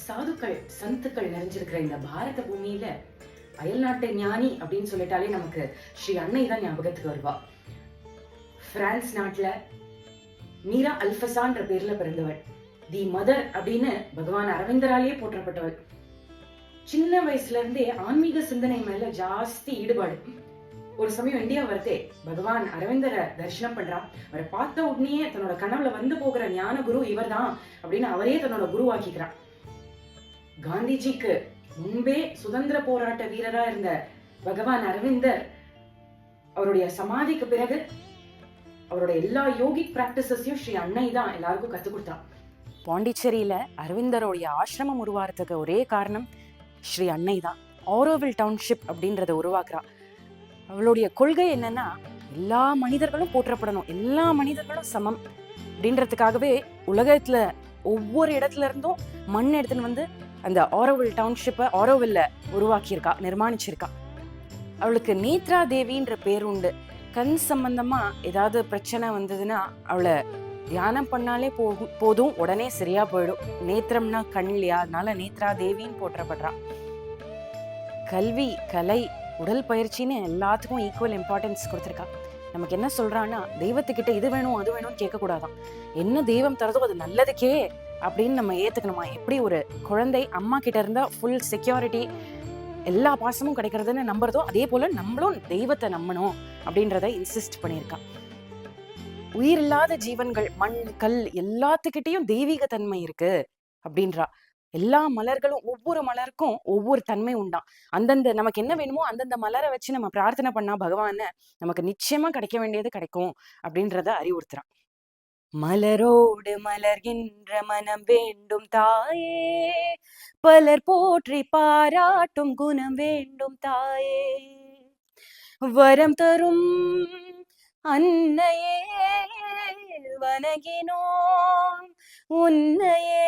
சாதுக்கள் சந்துக்கள் நிறைஞ்சிருக்கிற இந்த பாரத பூமியில அயல்நாட்டு ஞானி அப்படின்னு சொல்லிட்டாலே நமக்கு ஸ்ரீ அன்னை தான் ஞாபகத்துக்கு வருவா. பிரான்ஸ் நாட்டுல மீரா அல்பசான்ற பேர்ல பிறந்தவள். தி மதர் அப்படின்னு பகவான் அரவிந்தராலேயே போற்றப்பட்டவள். சின்ன வயசுல இருந்தே ஆன்மீக சிந்தனை மேல ஜாஸ்தி ஈடுபாடு. ஒரு சமயம் இந்தியா வரதே பகவான் அரவிந்தரை தரிசனம் பண்றான். அவரை பார்த்த உடனே தன்னோட கனவுல வந்து போகிற ஞான குரு இவர் தான் அப்படின்னு அவரே தன்னோட குருவாக்கிக்கிறான். காந்திஜிக்கு முன்பே சுதந்திர போராட்ட வீரரா இருந்த பகவான் அரவிந்தர் அவருடைய சமாதிக்கு பிறகு அவருடைய எல்லா யோகிக் பிராக்டிசஸையும் ஸ்ரீ அன்னை தான் எல்லாருக்கும் கத்து கொடுத்தான். பாண்டிச்சேரியில அரவிந்தருடைய ஆசிரமம் உருவாகிறதுக்கு ஒரே காரணம் ஸ்ரீ அன்னை தான். ஆரோவில் டவுன்ஷிப் அப்படின்றத உருவாக்குறா. அவளுடைய கொள்கை என்னன்னா, எல்லா மனிதர்களும் போற்றப்படணும், எல்லா மனிதர்களும் சமம் அப்படின்றதுக்காகவே உலகத்துல ஒவ்வொரு இடத்துல இருந்தும் மண் எடுத்துன்னு வந்து அந்த ஆரோவில் டவுன்ஷிப்பை ஆரோவில்ல உருவாக்கியிருக்கா, நிர்மாணிச்சிருக்கா. அவளுக்கு நேத்ரா தேவின்ற பேர் உண்டு. கண் சம்பந்தமா ஏதாவது பிரச்சனை வந்ததுன்னா அவளை தியானம் பண்ணாலே போதும், உடனே சரியா போயிடும். நேத்திரம்னா கண் இல்லையா, அதனால நேத்ரா தேவின்னு போற்றப்படுறா. கல்வி, கலை, உடல் பயிற்சின்னு எல்லாத்துக்கும் ஈக்குவல் இம்பார்ட்டன்ஸ் கொடுத்துருக்கா. நமக்கு என்ன சொல்றான்னா, தெய்வத்துக்கிட்ட இது வேணும் அது வேணும்னு கேட்கக்கூடாதான். என்ன தெய்வம் தரதோ அது நல்லதுக்கே அப்படின்னு நம்ம ஏத்துக்கணுமா. எப்படி ஒரு குழந்தை அம்மா கிட்ட இருந்தா ஃபுல் செக்யூரிட்டி, எல்லா பாசமும் கிடைக்கிறதுன்னு நம்புறதோ, அதே போல நம்மளும் தெய்வத்தை நம்பணும் அப்படின்றத இன்சிஸ்ட் பண்ணியிருக்கா. உயிரில்லாத ஜீவன்கள், மண், கல் எல்லாத்துக்கிட்டையும் தெய்வீக தன்மை இருக்கு அப்படின்றா. எல்லா மலர்களும், ஒவ்வொரு மலருக்கும் ஒவ்வொரு தன்மை உண்டாம். அந்தந்த நமக்கு என்ன வேணுமோ அந்தந்த மலரை வச்சு நம்ம பிரார்த்தனை பண்ணா பகவான நமக்கு நிச்சயமா கிடைக்க வேண்டியது கிடைக்கும் அப்படின்றத அறிவுறுத்துறான். மலரோடு மலர்கின்ற மனம் வேண்டும் தாயே, பலர் போற்றி பாராட்டும் குணம் வேண்டும் தாயே, வரம் தரும் அன்னையே வணங்கினோம் உன்னையே